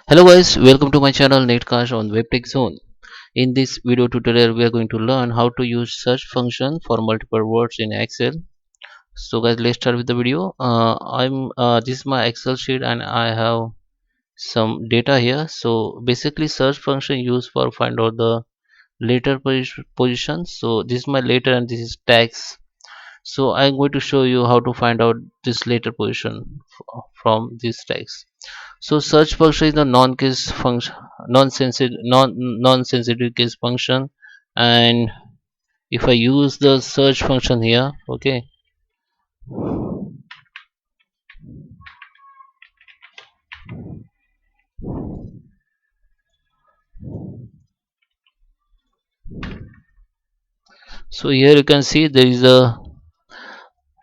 Hello guys, welcome to my channel NetCast on WebTech Zone. In this video tutorial, we are going to learn how to use search function for multiple words in Excel. So guys, let's start with the video. This is my Excel sheet and I have some data here. So basically, search function used for find out the later position. So this is my later and this is tags. So I'm going to show you how to find out this later position from these tags. So search function is a non-case function, non-sensitive case function, and if I use the search function here, okay. So here you can see there is a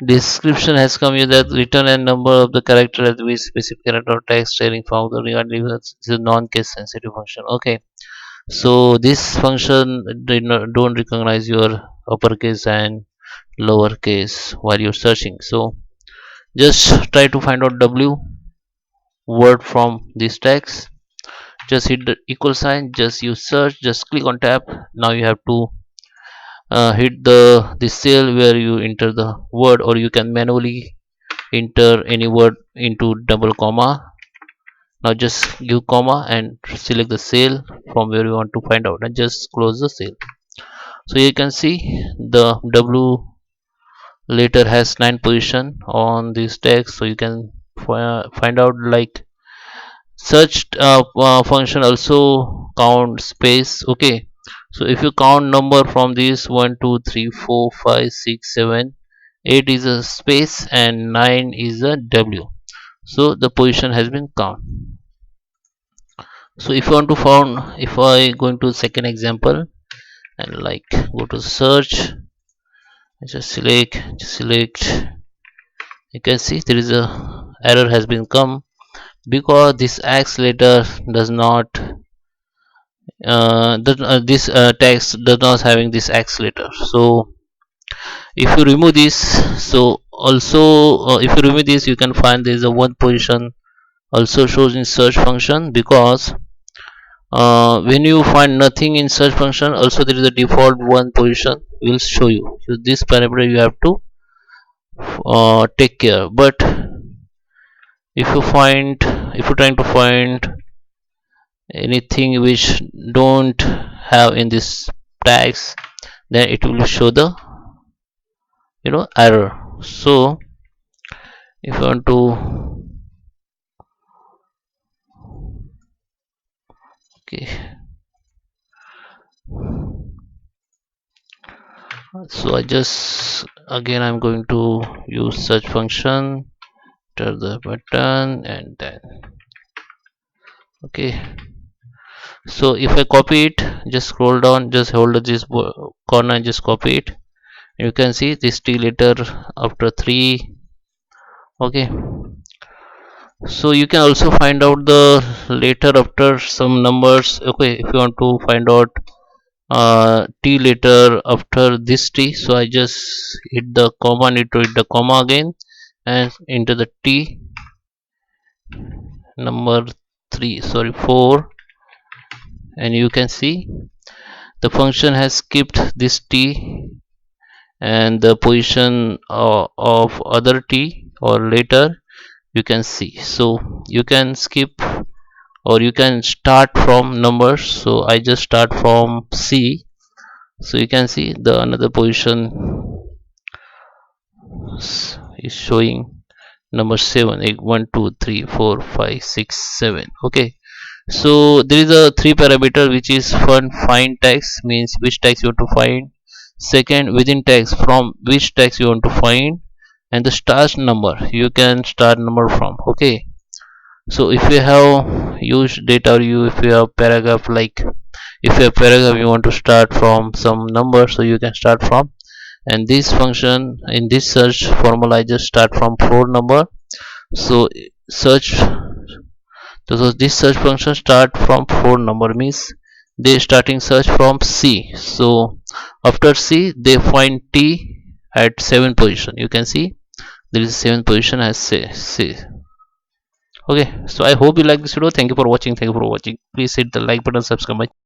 description has come here that return a number of the character at which specific character or text trailing from the regarding this is a non-case sensitive function. Okay, so this function don't recognize your uppercase and lowercase while you're searching. So just try to find out W word from this text. Just hit the equal sign, just use search, just click on tab. Now you have to hit the cell where you enter the word, or you can manually enter any word into double comma. Now just give comma and select the cell from where you want to find out and just close the cell. So you can see the W later has 9 position on this text. So you can find out like search function also count space. Okay, so if you count number from this 1 2 3 4 5 6 7 8 is a space and 9 is a W, so the position has been counted. So if you want to found, if I go into second example and like go to search, just select, you can see there is a error has been come because this X letter does not this text does not having this X letter. So if you remove this, so also if you remove this, you can find there is a one position also shows in search function, because when you find nothing in search function, also there is a default one position will show you. So this parameter you have to take care. But if you find, if you're trying to find anything which don't have in this tags, then it will show the error. So if you want to, okay, so I just again I'm going to use search function, enter the button, and then okay. So if I copy it, just scroll down, just hold this corner and just copy it. You can see this T letter after 3. Okay, so you can also find out the later after some numbers. Okay, if you want to find out T later after this T, so I just hit the comma, need to hit the comma again and enter the T number 3, sorry 4, and you can see the function has skipped this T and the position of other T or later you can see. So you can skip or you can start from numbers. So I just start from C. So you can see the another position is showing number 7, 8, 1 2 3 4 5 6 7. Okay, so there is a 3 parameter which is find text, means which text you want to find. Second, within text, from which text you want to find, and the start number, you can start number from. Okay, so if you have used data, or you if you have paragraph, like if you have paragraph you want to start from some number, so you can start from. And this function in this search formula, I just start from 4 number. So search, so this search function start from 4 number, means they starting search from C. So after C they find T at 7 position. You can see there is 7 position as C. Okay, so I hope you like this video. Thank you for watching. Thank you for watching. Please hit the like button, subscribe my